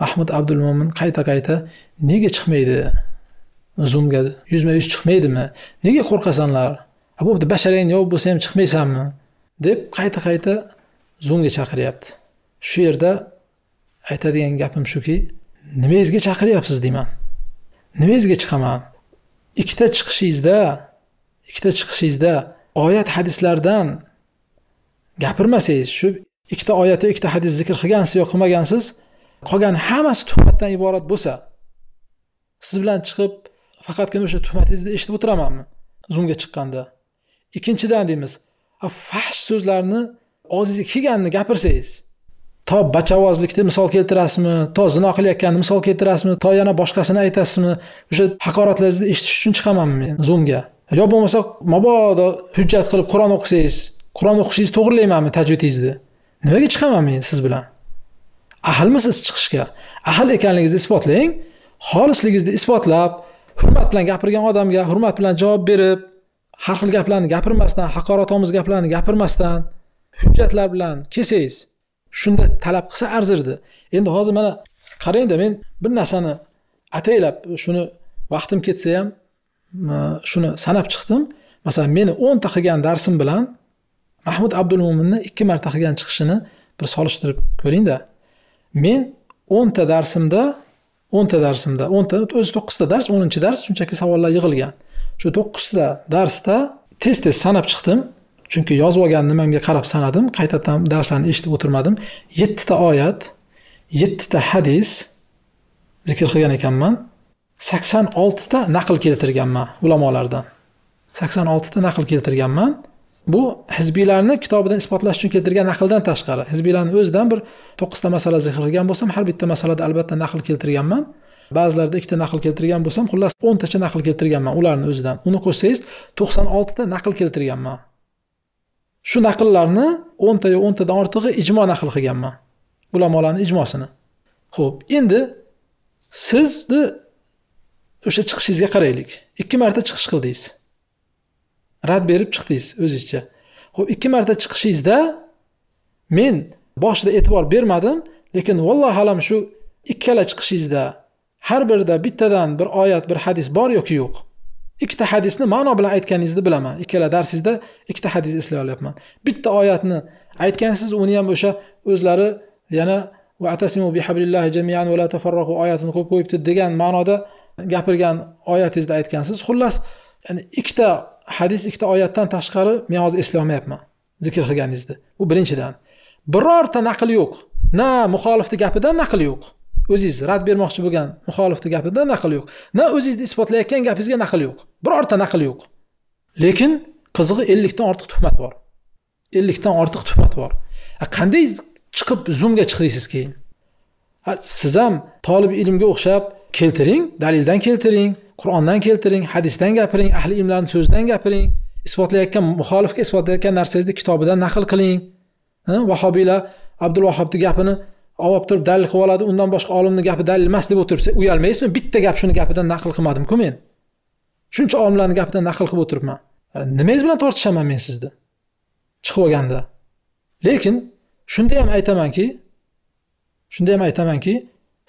Mahmud Abdulmo'min qayta nega chiqmaydi? Zoomga yuzma-yuz chiqmaydimi? Nega qo'rqasanlar? Bu yerda basharang yo'q bo'lsa ham chiqmaysanmi? deb qayta Zoomga chaqiryapti. Shu yerda aytadigan gapim shuki, nimangizga chaqiryapsiz deyman. Nimangizga chiqaman? Ikkita chiqishingizda oyat hadislardan gapirmasangiz, shu ikkita oyat va ikkita hadis zikr qilgansiz yoki qilmagansiz, qolgan hammasi tuhmatdan iborat bo'lsa, siz bilan chiqib faqatgina o'sha tuhmatingizni eshitib o'tiramanmi Zoomga chiqqanda? Ikkinchidan deymiz, fahsh so'zlarni og'zingizga kelganini gapirsangiz, to bachavozlikni misol keltirasizmi, to zino qilayotganini misol keltirasizmi, to yana boshqasini aytasizmi? O'sha haqoratlaringizni eshitish uchun chiqamanmi men Zoomga? Yo bo'lmasa mabodo hujjat qilib Qur'on o'qisangiz, Qur'on o'qishingizni to'g'rilaymanmi tajvidingizni? Nimaga chiqaman men siz bilan? Ahlmisiz chiqishga? Ahl ekanligingizni isbotlang, xolisligingizni isbotlab, hurmat bilan gapirgan odamga hurmat bilan javob berib, har xil gaplarni gapirmasdan, haqoratomuz gaplarni gapirmasdan, hujjatlar bilan kelsangiz, shunda talab qilsa arzirdi. Endi hozir mana qarangda, men bir narsani ataylab shuni vaqtim ketsa ham shuni sanab chiqdim. Masalan, meni 10 ta qilgan darsim bilan Mahmud Abdulmo'minni 2 marta qilgan chiqishini bir solishtirib ko'ringda. Men 10 ta darsimda, o'zi 9 ta dars, 10-dars shunchaki savollar yig'ilgan. Shu 9 ta darsda tez sanab chiqdim. Chunki yozib olgan nimamga qarab sanadim, qaytadan darslarni eshitib o'tirmadim. 7 ta oyat, 7 ta hadis zikr qilgan ekanman. 86 ta naql keltirganman ulamolardan. 86 ta naql keltirganman. Bu hizbiylarni kitobidan isbotlash uchun keltirgan naqldan tashqari. Hizbiylarning o'zidan bir 9 ta masala zikr qilgan bo'lsam, har bitta masalada albatta naql keltirganman. Ba'zilarda 2 ta naql keltirgan bo'lsam, xullas 10 tacha naql keltirganman ularning o'zidan. Uni qo'shsangiz 96 ta naql keltirganman. Shu naqllarni 10 ta yo 10 tadan ortig'i ijmo naql qilganman. Ulamolarning ijmosini. Xo'p, endi sizni o'sha chiqishingizga qaraylik. 2 marta chiqish qildingiz. Rad berib chiqdingiz o'zingizcha. Xo'p, 2 marta chiqishingizda men boshida e'tibor bermadim, lekin vallohu alam shu ikkala chiqishingizda har birida bittadan bir oyat, bir hadis bor yoki yo'q. 2 ta hadisni ma'no bilan aytganingizni bilaman. Ikkala darsingizda 2 ta hadis eslay olyapman. Bitta oyatni aytgansiz, uni ham o'sha o'zlari yana wa'tasimu bihablillahi jami'an va la tafarraqu oyatini qo'yib qo'yibdi degan ma'noda gapirgan oyatingizda aytgansiz. Xullas, ya'ni 2 ta hadis, 2 ta oyatdan tashqari men hozir eslay olmayapman zikr qilganingizni. Bu birinchidan. Birorta naql yo'q. Na muxolifning gapidan naql yo'q. O'zingiz rad bermoqchi bo'lgan muxolifning gapidan naql yo'q. Na o'zingizni isbotlayotgan gapingizga naql yo'q. Birorta naql yo'q. Lekin qizig'i 50 dan ortiq tuhmat bor. 50 dan ortiq tuhmat bor. Qanday chiqib Zoomga chiqdingiz keyin? Siz ham talib ilmga o'xshab keltiring, dalildan keltiring, Qur'ondan keltiring, hadisdan gapiring, ahli ilmlarning so'zidan gapiring, isbotlayotgan muxolifga isbotlayotgan narsangizni kitobidan naql qiling. Vahobiylar Abdul Vahobning gapini olib turib dalil qilib oladi, undan boshqa olimning gapi dalil emas deb o'tiribsa, uyalmaysizmi? Bitta gap shuni gapidan naql qilmadim-ku men. Shuncha olimlarning gapidan naql qilib o'tiribman. Nimangiz bilan tortishaman men sizni? Chiqib olganda. Lekin shunda ham aytamanki,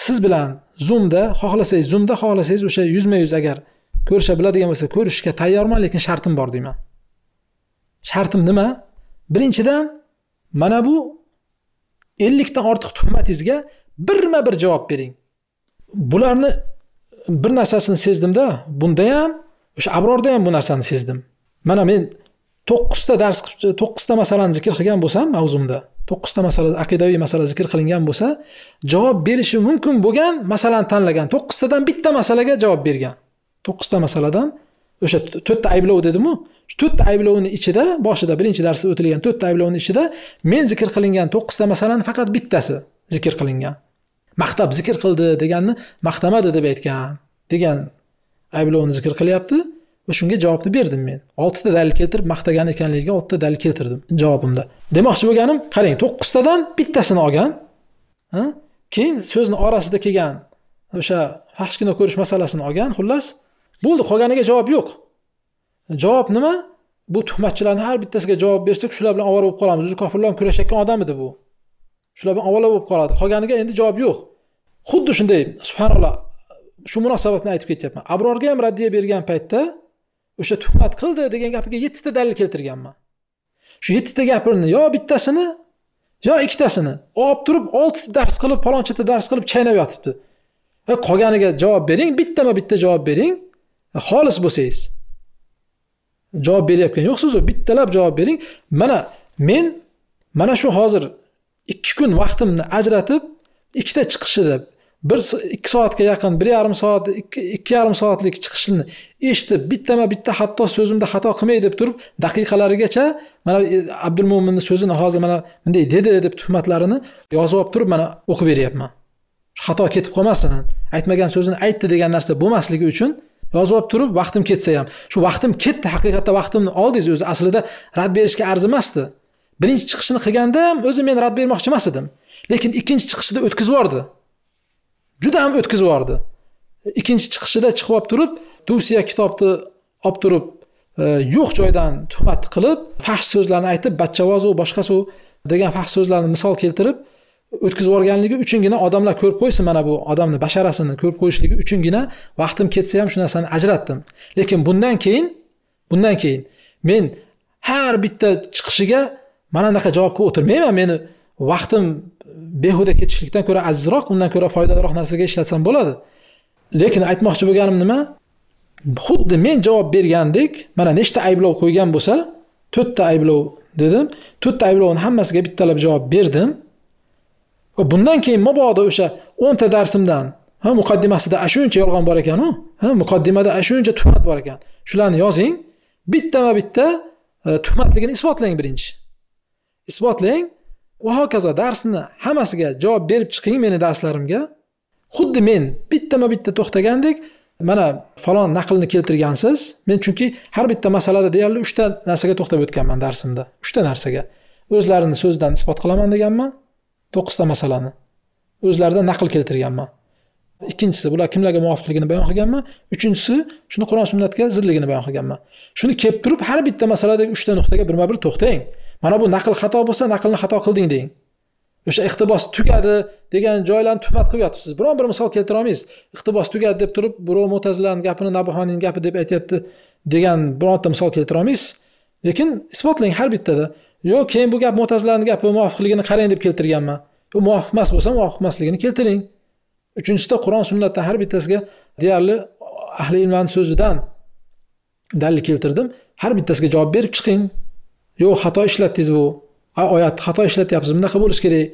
siz bilan Zoomda xohlasangiz o'sha yuzma-yuz agar ko'risha biladigan bo'lsa, ko'rishga tayyorman, lekin shartim bor deyman. Shartim nima? Birinchidan, mana bu 50 dan ortiq tuhmatingizga birma-bir javob bering. Bularni bir narsasini sezdimda, bunda ham, o'sha abrorda ham bu narsani sezdim. Mana men 9 ta dars, 9 ta masalani zikr qilgan bo'lsam, mavzumda 9 ta masala, aqidaviy masala zikr qilingan bo'lsa, javob berishi mumkin bo'lgan masalani tanlagan. 9 tadan bitta masalaga javob bergan. 9 ta masaladan o'sha 4 ta ayblov dedim-ku. Shu 4 ta ayblovning ichida, boshida birinchi darsda o'tilgan 4 ta ayblovning ichida men zikr qilingan 9 ta masalani faqat bittasi zikr qilingan. Maqtab zikr qildi deganni maqtamadi deb aytgan degan ayblovni zikr qilyapti va shunga javobni berdim men. 6 ta dalil keltirib maqtagan ekanligiga 6 ta dalil keltirdim javobimda. Demoqchi bo'lganim, qarang, 9 tadan bittasini olgan, keyin so'zni orasida kelgan o'sha fahshgina ko'rish masalasini olgan, xullas bo'ldi, qolganiga javob yo'q. Javob nima? Bu tuhmatchilarning har bittasiga javob bersak, shular bilan ovora bo'lib qolamiz. O'zi kofirlar kurashayotgan odam edi bu. Shular bilan ovora bo'lib qoladi. Qolganiga endi javob yo'q. Xuddi shunday, subhanalloh, shu munosabat bilan aytib ketyapman. Abrorga ham raddiya bergan paytda o'sha tuhmat qildi degan gapiga 7 ta dalil keltirganman. Shu 7 ta gapirni yo bittasini, yo ikkitasini olib turib 6 dars qilib, falonchita dars qilib chaynab yotibdi. Qolganiga javob bering, bittama-bitta javob bering. Xolis bo'lsangiz. Javob beryapgan yo'qsiz-ku, bittalab javob bering. Mana shu hozir 2 kun vaqtimni ajratib, ikkita chiqishida 2 soatga yaqin, 1,5 soat, 2,5 soatlik chiqishini eshitib, bittama-bitta hatto so'zimda xato qilmay deb turib, daqiqalarigacha mana Abdulmo'minning so'zini hozir mana bunday dedi deb tuhmatlarini yozib olib turib mana o'qib beryapman. Xato ketib qolmasin, aytmagan so'zini aytdi degan narsa bo'lmasligi uchun yozib olib turib, vaqtim ketsa ham. Shu vaqtim ketdi, haqiqatda vaqtimni oldingiz, o'zi aslida rad berishga arzimasdi. Birinchi chiqishini qilganda ham o'zi men rad bermoqchi emas edim. Lekin ikkinchi chiqishida o'tkazib yubordi. Juda ham o'tkazib yubordi. Ikkinchi chiqishida chiqib olib turib, Tusiya kitobni olib turib, yo'q joydan tuhmat qilib, fahsh so'zlarni aytib, bachchavozu boshqasi degan fahsh so'zlarni misol keltirib o'tkazib yuborganligi uchungina odamlar ko'rib qo'ysin, mana bu odamni basharasini ko'rib qo'yishligi uchungina vaqtim ketsa ham shu narsani ajratdim. Lekin bundan keyin men har bitta chiqishiga mana bunaqa javob qilib o'tirmayman. Meni vaqtim behuda ketishlikdan ko'ra azizroq, undan ko'ra foydaliroq narsaga ishlatsam bo'ladi. Lekin aytmoqchi bo'lganim nima? Xuddi men javob bergandek, mana nechta ayblov qo'ygan bo'lsa, 4 ta ayblov dedim. 4 ta ayblovning hammasiga bittalab javob berdim. Bundan keyin mabodo o'sha 10 ta darsimdan, muqaddimasida ashuncha yolg'on bor ekan-ku, muqaddimada ashuncha tuhmat bor ekan. Shularni yozing, bittama-bitta tuhmatligini isbotlang birinchi. Isbotlang va hokazo darsni hammasiga javob berib chiqing meni darslarimga. Xuddi men bittama-bitta to'xtagandek, mana falon naqlni keltirgansiz. Men chunki har bitta masalada deyarli 3 ta narsaga to'xtab o'tganman darsimda. 3 ta narsaga. O'zlarini so'zidan isbot qilaman deganman. 9 ta masalani o'zlaridan naql keltirganman. Ikkinchisi bular kimlarga muvofiqligini bayon qilganman. Uchinchisi shuni Qur'on sunnatga zidligini bayon qilganman. Shuni kelib turib har bitta masaladagi 3 ta nuqtaga birma-bir to'xtang. Mana bu naql xato bo'lsa, naqlni xato qilding deng. O'sha iqtibos tugadi degan joylarni tuhmat qilib yotibsiz. Biron bir misol keltira olmaysiz. Iqtibos tugadi deb turib, birov Mu'tazilaning gapini Nabahoniyning gapi deb aytayapti degan bironta misol keltira olmaysiz. Lekin isbotlang har bittada. Yo'q, keyin bu gap Mu'tazilaning gapi muvofiqligini qarang deb keltirganman. Bu muvofiq emas bo'lsa, muvofiq emasligini keltiring. Uchinchisida Qur'on sunnatdan har bittasiga deyarli ahli ilmning so'zidan dalil keltirdim. Har bittasiga javob berib chiqing. Yo'q, xato ishlatdingiz bu. Oyatni xato ishlatyapsiz, bunaqa bo'lish kerak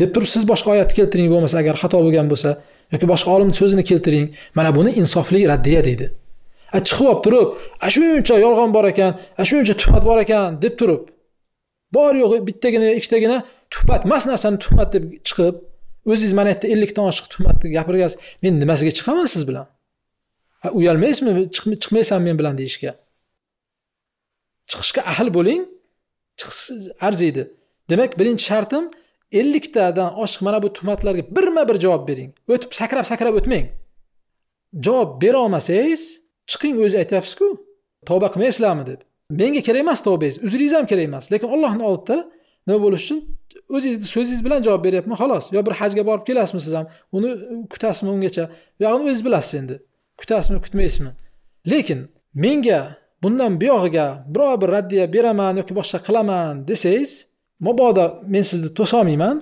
deb turib siz boshqa oyatni keltiring bo'lmasa, agar xato bo'lgan bo'lsa, yoki boshqa olimning so'zini keltiring. Mana buni insofli raddiya deydi. Chiqib olib turib, shuncha yolg'on bor ekan, shuncha tuhmat bor ekan deb turib, bor yo'q bittagina, ikkitagina tuhmat emas narsani tuhmat deb chiqib, o'zingiz mana yerda 50 dan oshiq tuhmatni gapirgansiz, men nimasiga chiqaman siz bilan? Uyalmaysizmi? Chiqmaysan men bilan deyishga. Chiqishga ahil bo'ling. Chiqish arziydi. Demak, birinchi shartim 50 tadan oshiq mana bu tuhmatlarga birma-bir javob bering. O'tib sakrab o'tmang. Javob bera olmasangiz, chiqing, o'zi aytayapsiz-ku. Tavba qilmaysizlarmi deb. Menga kerak emas tavbangiz, uzringiz ham kerak emas. Lekin Allohning oldida nima bo'lish uchun o'zingiz so'zingiz bilan javob beryapman, xolos. Yo bir hajga borib kelasizmi siz ham? Uni kutasizmi ungacha? Yo'qmi o'zingiz bilasiz endi. Kutasizmi, kutmaysizmi? Lekin menga bundan buyog'iga biror bir raddiya beraman yoki boshqa qilaman desangiz, mabodo men sizni to'sa olmayman,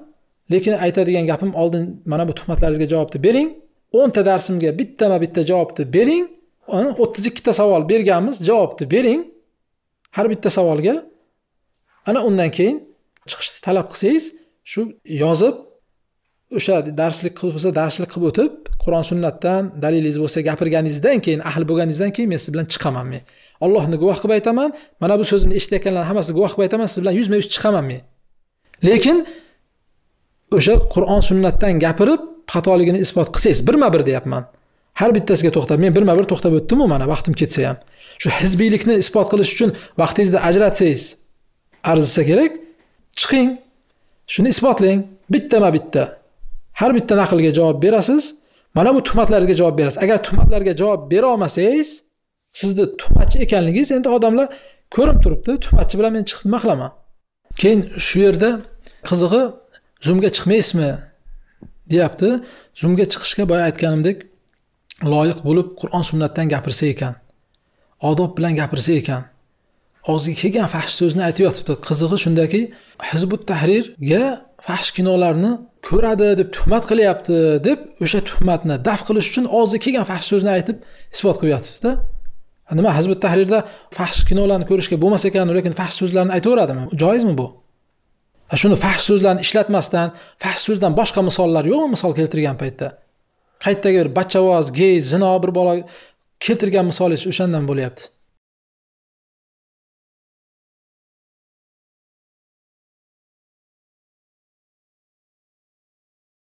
lekin aytadigan gapim oldin mana bu tuhmatlaringizga javobni bering. 10 ta darsimga bittama-bitta javobni bering. 32 ta savol berganmiz, javobni bering. Har bitta savolga. Ana undan keyin chiqishni talab qilsangiz, shu yozib o'sha darslik qilsa darslik qilib o'tib, Qur'on sunnatdan dalilingiz bo'lsa gapirganingizdan keyin, ahli bo'lganingizdan keyin men siz bilan chiqaman men. Allohni guvoh qilib aytaman, mana bu so'zimni eshitayotganlarning hammasini guvoh qilib aytaman, siz bilan 100% chiqaman men. Lekin o'sha Qur'on sunnatdan gapirib, xatoligini isbot qilsangiz, birma-bir deyapman. Har bittasiga to'xtab, men birma-bir to'xtab o'tdim-ku, mana vaqtim ketsa ham. Shu hizbiylikni isbot qilish uchun vaqtingizni ajratsangiz, arzisa kerak, chiqing, shuni isbotlang, bittama-bitta. Har bitta naqlga javob berasiz, mana bu tuhmatlarga javob berasiz. Agar tuhmatlarga javob bera olmasangiz, sizni tuhmatchi ekanligingiz endi odamlar ko'rib turibdi. Tuhmatchi bilan men chiqib nima qilaman? Keyin shu yerda qizig'i Zoomga chiqmaysizmi deyapti. Zoomga chiqishga boya aytganimdek loyiq bo'lib Qur'on sunnatdan gapirsa ekan, odob bilan gapirsa ekan, og'ziga kelgan fahsh so'zni aytib yotibdi. Qizig'i shundaki, Hizbut Tahrirga fahsh kinolarni ko'radi deb tuhmat qilyapti deb o'sha tuhmatni daf qilish uchun og'ziga kelgan fahsh so'zni aytib isbot qilib yotibdi. Nima Hizbut Tahrirda fahsh kinolarni ko'rishga bo'lmas ekan, lekin fahsh so'zlarni aytaveradimi? Joizmi bu? Shuni fahsh so'zlarni ishlatmasdan, fahsh so'zdan boshqa misollar yo'qmi misol keltirgan paytda? Qaytdagi bir bachavoz, gey, zino bir bola keltirgan misolingiz o'shandan bo'lyapti.